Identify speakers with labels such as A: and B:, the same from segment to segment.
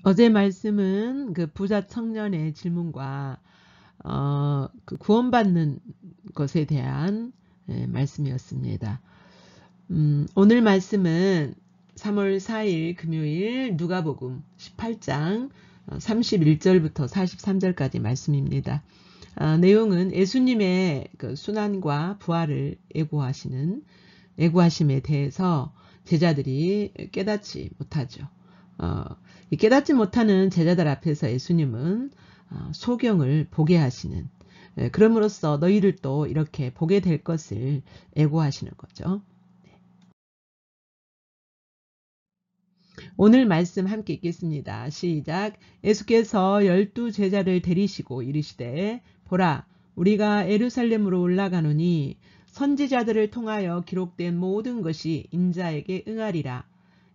A: 어제 말씀은 그 부자 청년의 질문과 그 구원받는 것에 대한 말씀이었습니다. 오늘 말씀은 3월 4일 금요일 누가복음 18장 31절부터 43절까지 말씀입니다. 내용은 예수님의 그 순환과 부활을 애고하심에 대해서 제자들이 깨닫지 못하죠. 이 깨닫지 못하는 제자들 앞에서 예수님은 소경을 보게 하시는, 그럼으로써 너희를 또 이렇게 보게 될 것을 애고하시는 거죠. 오늘 말씀 함께 읽겠습니다. 시작. 예수께서 12 제자를 데리시고 이르시되 보라 우리가 예루살렘으로 올라가노니 선지자들을 통하여 기록된 모든 것이 인자에게 응하리라.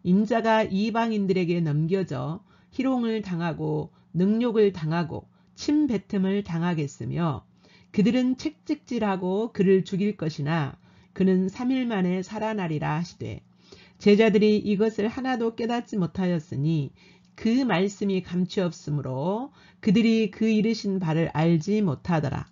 A: 인자가 이방인들에게 넘겨져 희롱을 당하고 능욕을 당하고 침뱉음을 당하겠으며 그들은 책찍질하고 그를 죽일 것이나 그는 3일 만에 살아나리라 하시되 제자들이 이것을 하나도 깨닫지 못하였으니 그 말씀이 감추었으므로 그들이 그 이르신 바를 알지 못하더라.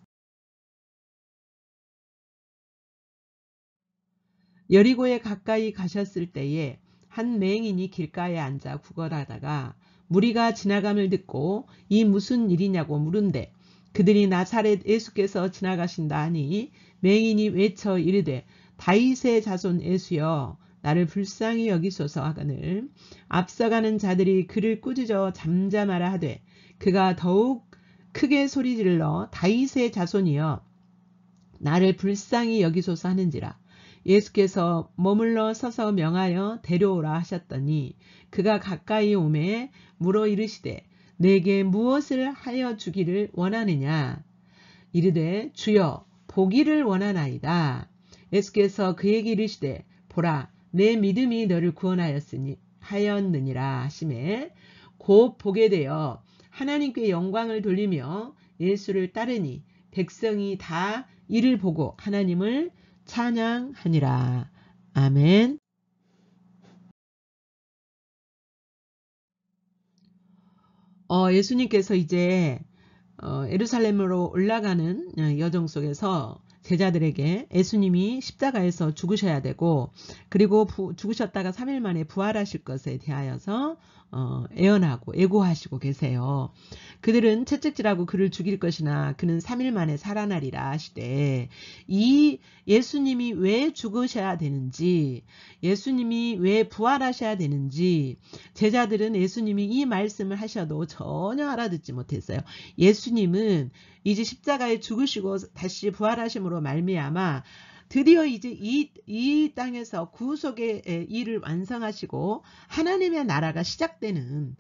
A: 여리고에 가까이 가셨을 때에 한 맹인이 길가에 앉아 구걸하다가 무리가 지나감을 듣고 이 무슨 일이냐고 물은데 그들이 나사렛 예수께서 지나가신다 하니 맹인이 외쳐 이르되 다윗의 자손 예수여 나를 불쌍히 여기소서 하거늘 앞서가는 자들이 그를 꾸짖어 잠잠하라 하되 그가 더욱 크게 소리질러 다윗의 자손이여 나를 불쌍히 여기소서 하는지라. 예수께서 머물러 서서 명하여 데려오라 하셨더니 그가 가까이 오매 물어 이르시되 내게 무엇을 하여 주기를 원하느냐. 이르되 주여 보기를 원하나이다. 예수께서 그에게 이르시되 보라 내 믿음이 너를 하였느니라 하시매 곧 보게 되어 하나님께 영광을 돌리며 예수를 따르니 백성이 다 이를 보고 하나님을 찬양하니라. 아멘. 예수님께서 이제 예루살렘으로 올라가는 여정 속에서 제자들에게 예수님이 십자가에서 죽으셔야 되고 그리고 죽으셨다가 3일 만에 부활하실 것에 대하여서 애언하고 애고하시고 계세요. 그들은 채찍질하고 그를 죽일 것이나 그는 3일 만에 살아나리라 하시되 이 예수님이 왜 죽으셔야 되는지 예수님이 왜 부활하셔야 되는지 제자들은 예수님이 이 말씀을 하셔도 전혀 알아듣지 못했어요. 예수님은 이제 십자가에 죽으시고 다시 부활하심으로 말미암아 드디어 이제 이 땅에서 구속의 일을 완성하시고 하나님의 나라가 시작되는,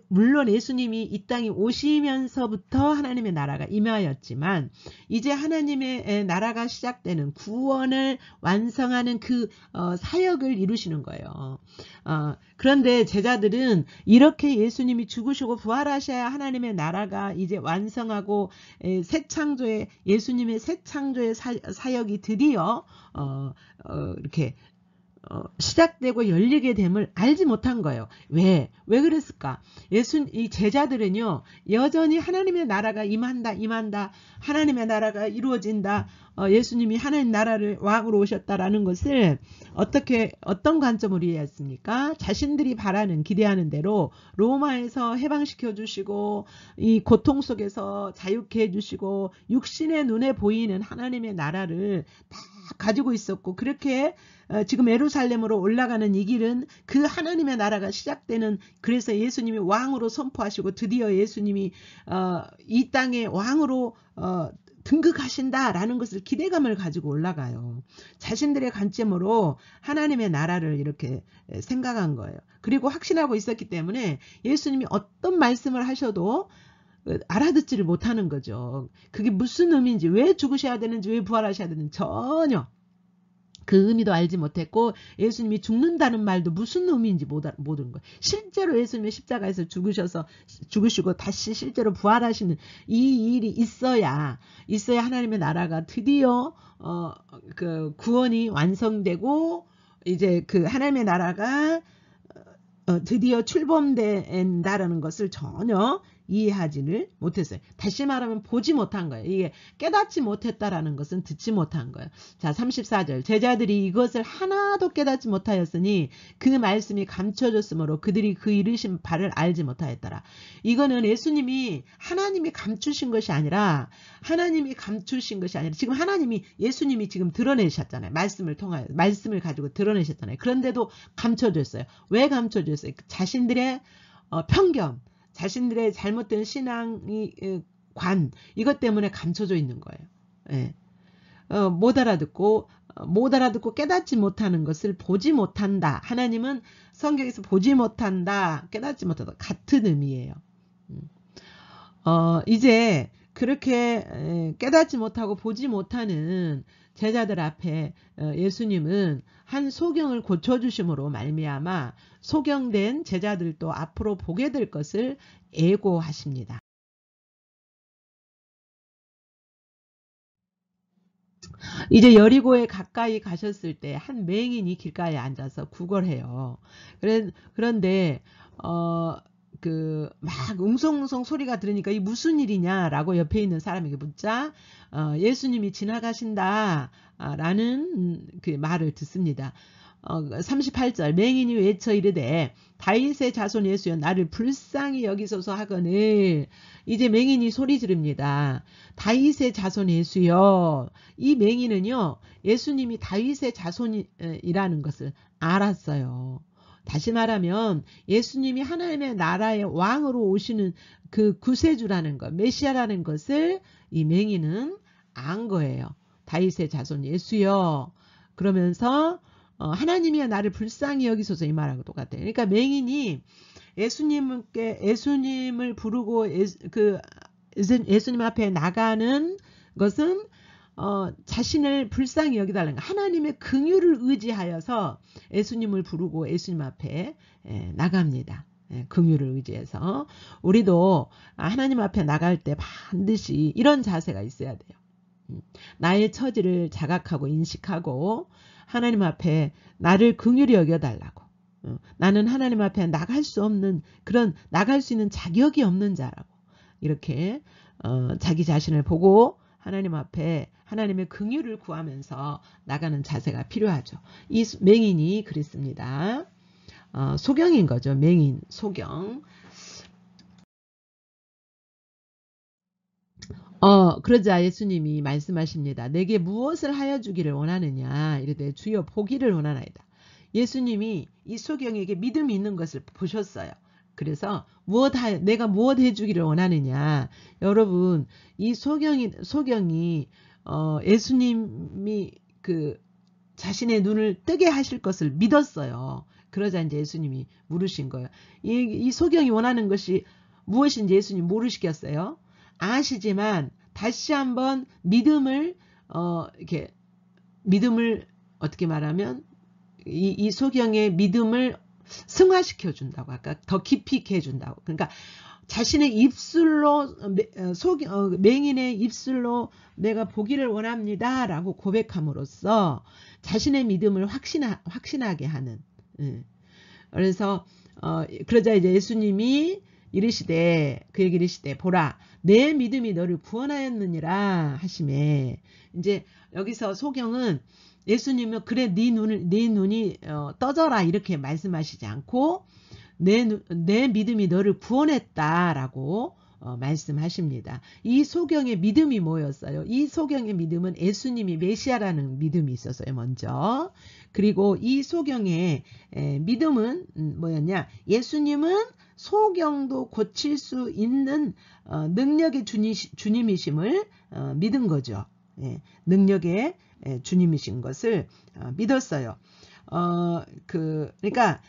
A: 물론 예수님이 이 땅에 오시면서부터 하나님의 나라가 임하였지만 이제 하나님의 나라가 시작되는 구원을 완성하는 그 사역을 이루시는 거예요. 그런데 제자들은 이렇게 예수님이 죽으시고 부활하셔야 하나님의 나라가 이제 완성하고 예수님의 새 창조의 사역이 드디어 이렇게 시작되고 열리게 됨을 알지 못한 거예요. 왜 그랬을까? 이 제자들은요, 여전히 하나님의 나라가 임한다. 하나님의 나라가 이루어진다. 예수님이 하나님 나라를 왕으로 오셨다라는 것을 어떤 관점으로 이해했습니까? 자신들이 바라는, 기대하는 대로 로마에서 해방시켜 주시고, 이 고통 속에서 자유케 해주시고, 육신의 눈에 보이는 하나님의 나라를 다 가지고 있었고, 그렇게 지금 예루살렘으로 올라가는 이 길은 그 하나님의 나라가 시작되는, 그래서 예수님이 왕으로 선포하시고 드디어 예수님이 이 땅의 왕으로 등극하신다라는 것을 기대감을 가지고 올라가요. 자신들의 관점으로 하나님의 나라를 이렇게 생각한 거예요. 그리고 확신하고 있었기 때문에 예수님이 어떤 말씀을 하셔도 알아듣지를 못하는 거죠. 그게 무슨 의미인지, 왜 죽으셔야 되는지, 왜 부활하셔야 되는지 전혀 그 의미도 알지 못했고 예수님이 죽는다는 말도 무슨 의미인지 모르는 거예요. 실제로 예수님이 십자가에서 죽으시고 다시 실제로 부활하시는 이 일이 있어야 하나님의 나라가 드디어 그 구원이 완성되고 이제 그 하나님의 나라가 드디어 출범된다라는 것을 전혀 이해하지를 못했어요. 다시 말하면 보지 못한 거예요. 이게 깨닫지 못했다라는 것은 듣지 못한 거예요. 자, 34절. 제자들이 이것을 하나도 깨닫지 못하였으니 그 말씀이 감춰졌으므로 그들이 그 이르신 바를 알지 못하였더라. 이거는 예수님이 하나님이 감추신 것이 아니라 지금 하나님이 예수님이 지금 드러내셨잖아요. 말씀을 통하여 말씀을 가지고 드러내셨잖아요. 그런데도 감춰졌어요. 왜 감춰졌어요? 자신들의 편견, 자신들의 잘못된 신앙이 관 이것 때문에 감춰져 있는 거예요. 예. 못 알아듣고 깨닫지 못하는 것을 보지 못한다. 하나님은 성경에서 보지 못한다, 깨닫지 못한다 같은 의미예요. 이제 그렇게 깨닫지 못하고 보지 못하는 제자들 앞에 예수님은 한 소경을 고쳐주심으로 말미암아 소경된 제자들도 앞으로 보게 될 것을 예고하십니다. 이제 여리고에 가까이 가셨을 때 한 맹인이 길가에 앉아서 구걸해요. 그런데 막 웅성웅성 소리가 들으니까 이 무슨 일이냐라고 옆에 있는 사람에게 묻자 예수님이 지나가신다 라는 그 말을 듣습니다. 38절 맹인이 외쳐 이르되 다윗의 자손 예수여 나를 불쌍히 여기소서 하거늘. 이제 맹인이 소리 지릅니다. 다윗의 자손 예수여. 이 맹인은요 예수님이 다윗의 자손이라는 것을 알았어요. 다시 말하면 예수님이 하나님의 나라의 왕으로 오시는 그 구세주라는 것, 메시아라는 것을 이 맹인은 안 거예요. 다윗의 자손 예수여. 그러면서 하나님이 나를 불쌍히 여기소서 이 말하고 똑같아요. 그러니까 맹인이 예수님을 부르고 예수님 앞에 나가는 것은 자신을 불쌍히 여기달라는 거. 하나님의 긍휼을 의지하여서 예수님을 부르고 예수님 앞에 나갑니다. 긍휼을 의지해서 우리도 하나님 앞에 나갈 때 반드시 이런 자세가 있어야 돼요. 나의 처지를 자각하고 인식하고 하나님 앞에 나를 긍휼히 여겨달라고. 나는 하나님 앞에 나갈 수 없는 나갈 수 있는 자격이 없는 자라고 이렇게 자기 자신을 보고 하나님 앞에 하나님의 긍휼을 구하면서 나가는 자세가 필요하죠. 이 맹인이 그랬습니다. 소경인 거죠. 맹인, 소경. 그러자 예수님이 말씀하십니다. 내게 무엇을 하여 주기를 원하느냐 이르되 주여 보기를 원하나이다. 예수님이 이 소경에게 믿음이 있는 것을 보셨어요. 그래서 내가 무엇 해주기를 원하느냐. 여러분 이 소경이 예수님이 자신의 눈을 뜨게 하실 것을 믿었어요. 그러자 이제 예수님이 물으신 거예요. 이 소경이 원하는 것이 무엇인지 예수님 모르시겠어요? 아시지만 다시 한번 믿음을 어떻게 말하면 이 소경의 믿음을 승화시켜 준다고 아까 더 깊이 있게 해준다고. 그러니까 자신의 입술로 맹인의 입술로 내가 보기를 원합니다 라고 고백함으로써 자신의 믿음을 확신하게 하는. 그래서 그러자 이제 예수님이 그에게 이르시되 보라 내 믿음이 너를 구원하였느니라 하시매. 이제 여기서 소경은 예수님은 그래 네 눈이 떠져라 이렇게 말씀하시지 않고 내 믿음이 너를 구원했다라고 말씀하십니다. 이 소경의 믿음이 뭐였어요? 이 소경의 믿음은 예수님이 메시아라는 믿음이 있었어요. 먼저. 그리고 이 소경의 믿음은 뭐였냐? 예수님은 소경도 고칠 수 있는 능력의 주님이심을 믿은 거죠. 능력의 주님이신 것을 믿었어요. 그러니까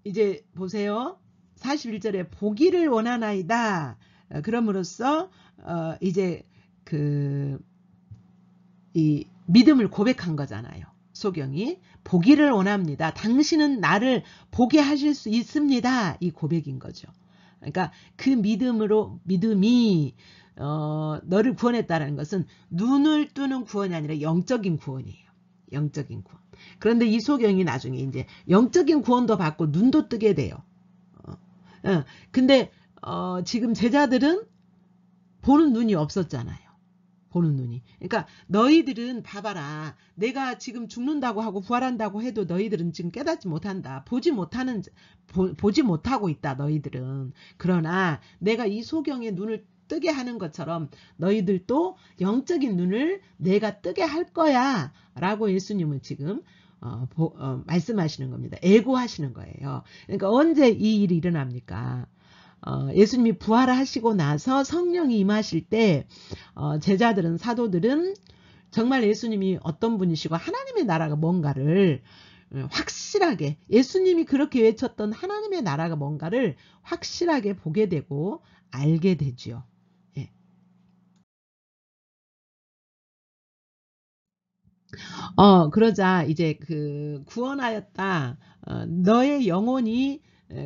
A: 이제 보세요. 41절에 보기를 원하나이다. 그럼으로써 이제 이 믿음을 고백한 거잖아요. 소경이 보기를 원합니다. 당신은 나를 보게 하실 수 있습니다. 이 고백인 거죠. 그러니까 그 믿음이 너를 구원했다는 것은 눈을 뜨는 구원이 아니라 영적인 구원이에요. 영적인 구원. 그런데 이 소경이 나중에 이제 영적인 구원도 받고 눈도 뜨게 돼요. 근데 지금 제자들은 보는 눈이 없었잖아요. 보는 눈이. 그러니까 너희들은 봐봐라. 내가 지금 죽는다고 하고 부활한다고 해도 너희들은 지금 깨닫지 못한다. 보지 못하고 있다. 너희들은. 그러나 내가 이 소경의 눈을 뜨게 하는 것처럼 너희들도 영적인 눈을 내가 뜨게 할 거야. 라고 예수님은 지금 말씀하시는 겁니다. 애고하시는 거예요. 그러니까 언제 이 일이 일어납니까? 예수님이 부활하시고 나서 성령이 임하실 때 제자들은 사도들은 정말 예수님이 어떤 분이시고 하나님의 나라가 뭔가를 확실하게 예수님이 그렇게 외쳤던 하나님의 나라가 뭔가를 확실하게 보게 되고 알게 되죠. 예. 그러자 이제 그 구원하였다. 너의 영혼이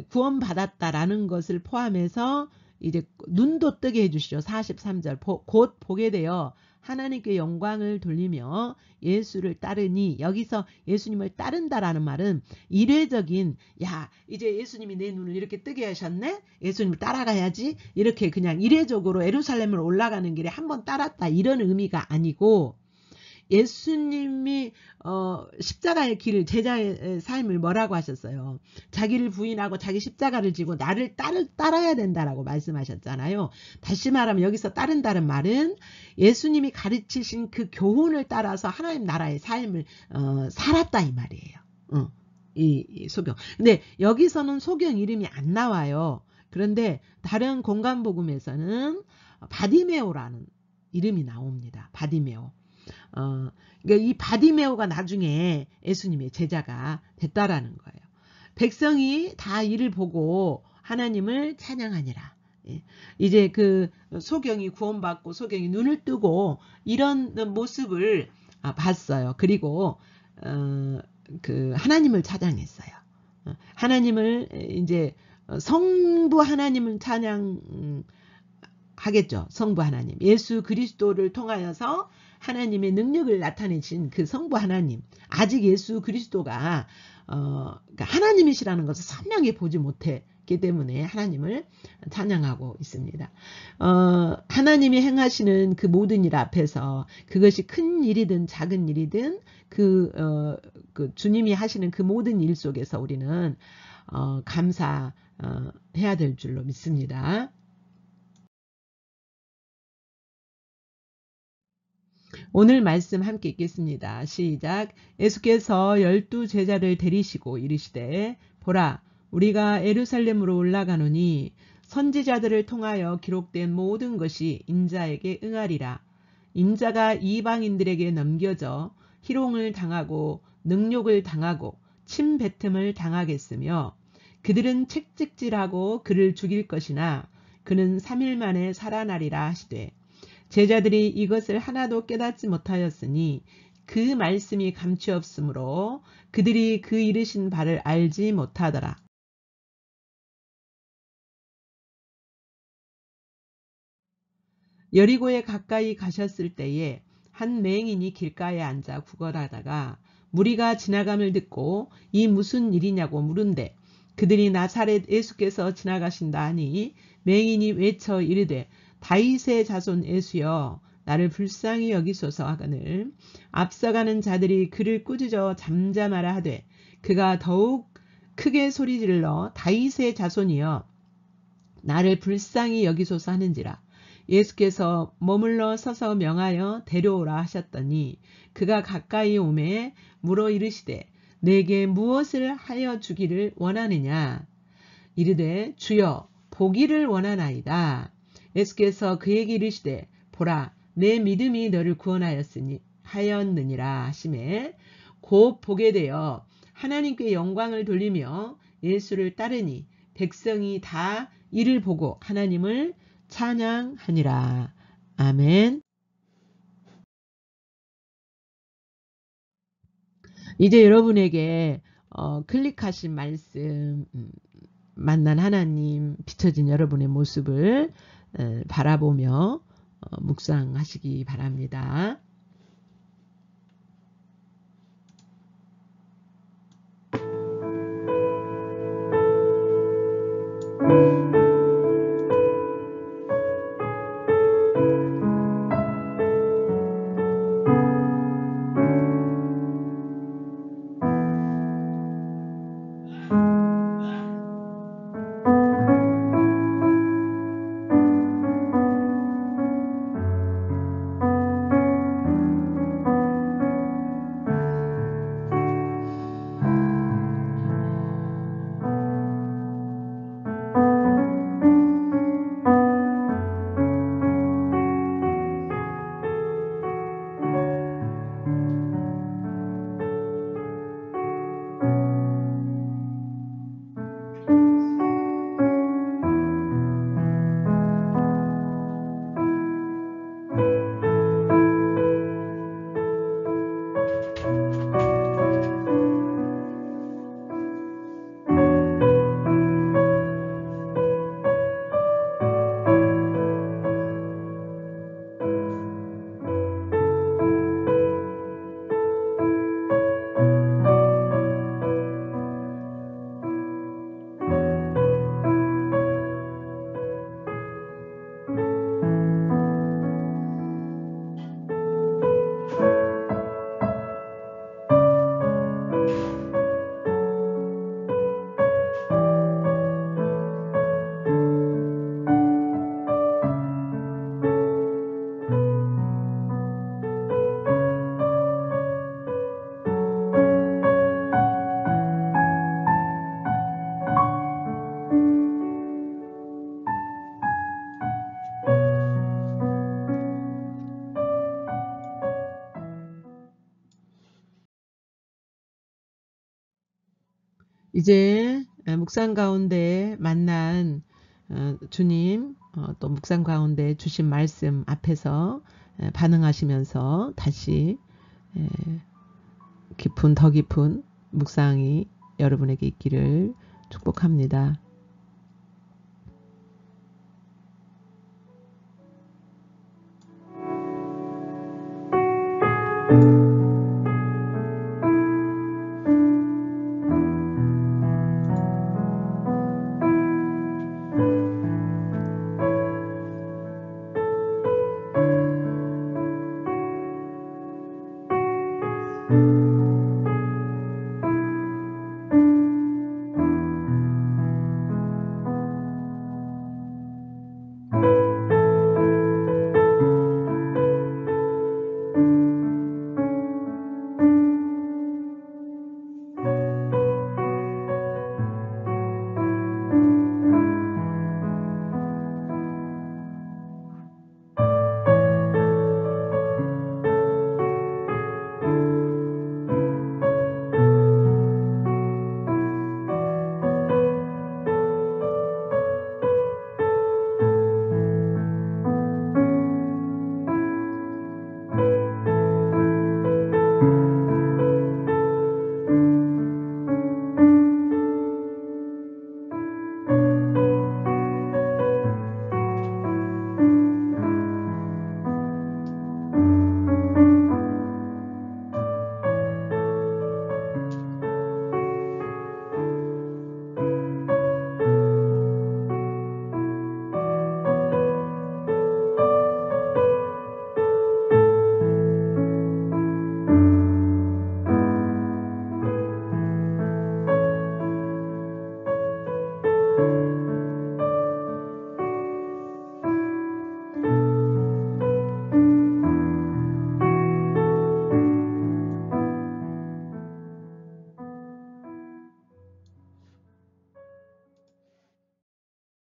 A: 구원받았다라는 것을 포함해서 이제 눈도 뜨게 해주시죠. 43절 곧 보게 되어 하나님께 영광을 돌리며 예수를 따르니 여기서 예수님을 따른다라는 말은 일회적인 야 이제 예수님이 내 눈을 이렇게 뜨게 하셨네. 예수님을 따라가야지. 이렇게 그냥 일회적으로 예루살렘을 올라가는 길에 한번 따랐다 이런 의미가 아니고 예수님이 십자가의 길을 제자의 삶을 뭐라고 하셨어요? 자기를 부인하고 자기 십자가를 지고 나를 따라야 된다라고 말씀하셨잖아요. 다시 말하면 여기서 따른다는 말은 예수님이 가르치신 그 교훈을 따라서 하나님 나라의 삶을 살았다 이 말이에요. 이 소경. 근데 여기서는 소경 이름이 안 나와요. 그런데 다른 공간복음에서는 바디메오라는 이름이 나옵니다. 바디메오. 그러니까 이 바디메오가 나중에 예수님의 제자가 됐다라는 거예요. 백성이 다 이를 보고 하나님을 찬양하니라. 예. 이제 그 소경이 구원받고 소경이 눈을 뜨고 이런 모습을 봤어요. 그리고 그 하나님을 찬양했어요. 하나님을 이제 성부 하나님을 찬양하겠죠. 성부 하나님. 예수 그리스도를 통하여서 하나님의 능력을 나타내신 그 성부 하나님. 아직 예수 그리스도가 그러니까 하나님이시라는 것을 선명히 보지 못했기 때문에 하나님을 찬양하고 있습니다. 하나님이 행하시는 그 모든 일 앞에서 그것이 큰 일이든 작은 일이든 그 주님이 하시는 그 모든 일 속에서 우리는 감사해야 될 줄로 믿습니다. 오늘 말씀 함께 읽겠습니다. 시작. 예수께서 12 제자를 데리시고 이르시되 보라 우리가 예루살렘으로 올라가노니 선지자들을 통하여 기록된 모든 것이 인자에게 응하리라. 인자가 이방인들에게 넘겨져 희롱을 당하고 능욕을 당하고 침뱉음을 당하겠으며 그들은 책찍질하고 그를 죽일 것이나 그는 3일 만에 살아나리라 하시되 제자들이 이것을 하나도 깨닫지 못하였으니 그 말씀이 감추었으므로 그들이 그 이르신 바를 알지 못하더라. 여리고에 가까이 가셨을 때에 한 맹인이 길가에 앉아 구걸하다가 무리가 지나감을 듣고 이 무슨 일이냐고 물은데 그들이 나사렛 예수께서 지나가신다 하니 맹인이 외쳐 이르되 다윗의 자손 예수여 나를 불쌍히 여기소서 하거늘 앞서가는 자들이 그를 꾸짖어 잠잠하라 하되 그가 더욱 크게 소리질러 다윗의 자손이여 나를 불쌍히 여기소서 하는지라. 예수께서 머물러 서서 명하여 데려오라 하셨더니 그가 가까이 오매 물어 이르시되 내게 무엇을 하여 주기를 원하느냐. 이르되 주여 보기를 원하나이다. 예수께서 그에게 이르시되 보라 내 믿음이 너를 구원하였느니라 하시매 곧 보게 되어 하나님께 영광을 돌리며 예수를 따르니 백성이 다 이를 보고 하나님을 찬양하니라. 아멘. 이제 여러분에게 클릭하신 말씀 만난 하나님 비춰진 여러분의 모습을 바라보며 묵상하시기 바랍니다. 이제 묵상 가운데 만난 주님, 또 묵상 가운데 주신 말씀 앞에서 반응하시면서 다시 더 깊은 묵상이 여러분에게 있기를 축복합니다.